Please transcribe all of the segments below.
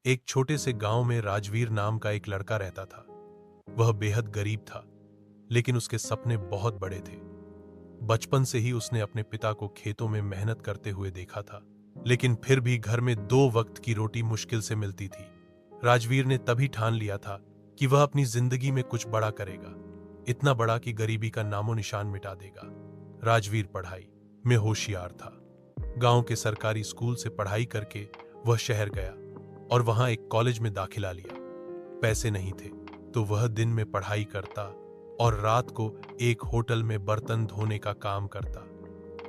एक छोटे से गांव में राजवीर नाम का एक लड़का रहता था। वह बेहद गरीब था, लेकिन उसके सपने बहुत बड़े थे। बचपन से ही उसने अपने पिता को खेतों में मेहनत करते हुए देखा था, लेकिन फिर भी घर में 2 वक्त की रोटी मुश्किल से मिलती थी। राजवीर ने तभी ठान लिया था कि वह अपनी जिंदगी में कुछ बड़ा करेगा, इतना बड़ा कि गरीबी का नामो निशान मिटा देगा। राजवीर पढ़ाई में होशियार था। गांव के सरकारी स्कूल से पढ़ाई करके वह शहर गया और वहां एक कॉलेज में दाखिला लिया। पैसे नहीं थे तो वह दिन में पढ़ाई करता और रात को एक होटल में बर्तन धोने का काम करता।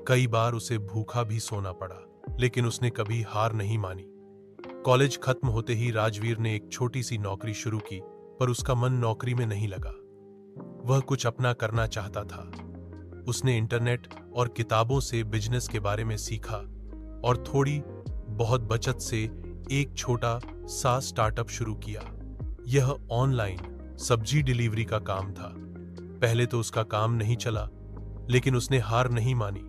कई बार उसे भूखा भी सोना पड़ा, लेकिन उसने कभी हार नहीं मानी। कॉलेज खत्म होते ही राजवीर ने एक छोटी सी नौकरी शुरू की, पर उसका मन नौकरी में नहीं लगा। वह कुछ अपना करना चाहता था। उसने इंटरनेट और किताबों से बिजनेस के बारे में सीखा और थोड़ी बहुत बचत से एक छोटा सा स्टार्टअप शुरू किया। यह ऑनलाइन सब्जी डिलीवरी का काम था। पहले तो उसका काम नहीं चला, लेकिन उसने हार नहीं मानी।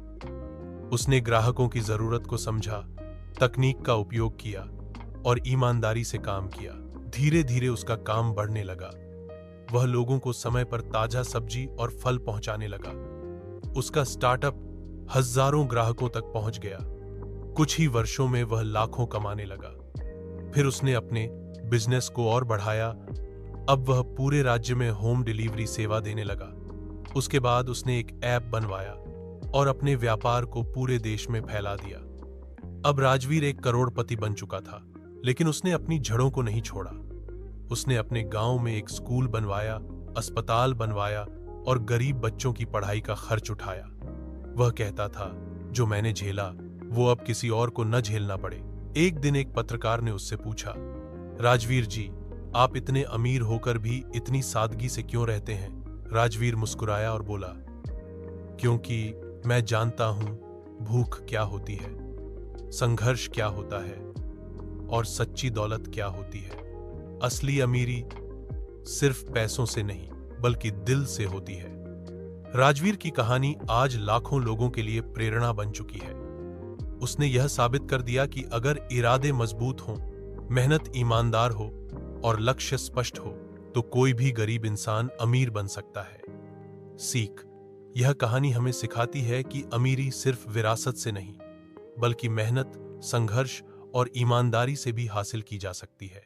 उसने ग्राहकों की जरूरत को समझा, तकनीक का उपयोग किया और ईमानदारी से काम किया। धीरे धीरे उसका काम बढ़ने लगा। वह लोगों को समय पर ताजा सब्जी और फल पहुंचाने लगा। उसका स्टार्टअप हजारों ग्राहकों तक पहुंच गया। कुछ ही वर्षों में वह लाखों कमाने लगा। फिर उसने अपने बिजनेस को और बढ़ाया। अब वह पूरे राज्य में होम डिलीवरी सेवा देने लगा। उसके बाद उसने एक ऐप बनवाया और अपने व्यापार को पूरे देश में फैला दिया। अब राजवीर एक करोड़पति बन चुका था, लेकिन उसने अपनी जड़ों को नहीं छोड़ा। उसने अपने गांव में एक स्कूल बनवाया, अस्पताल बनवाया और गरीब बच्चों की पढ़ाई का खर्च उठाया। वह कहता था, जो मैंने झेला वो अब किसी और को न झेलना पड़े। एक दिन एक पत्रकार ने उससे पूछा, राजवीर जी, आप इतने अमीर होकर भी इतनी सादगी से क्यों रहते हैं? राजवीर मुस्कुराया और बोला, क्योंकि मैं जानता हूं भूख क्या होती है, संघर्ष क्या होता है और सच्ची दौलत क्या होती है। असली अमीरी सिर्फ पैसों से नहीं, बल्कि दिल से होती है। राजवीर की कहानी आज लाखों लोगों के लिए प्रेरणा बन चुकी है। उसने यह साबित कर दिया कि अगर इरादे मजबूत हों, मेहनत ईमानदार हो और लक्ष्य स्पष्ट हो, तो कोई भी गरीब इंसान अमीर बन सकता है। सीख: यह कहानी हमें सिखाती है कि अमीरी सिर्फ विरासत से नहीं, बल्कि मेहनत, संघर्ष और ईमानदारी से भी हासिल की जा सकती है।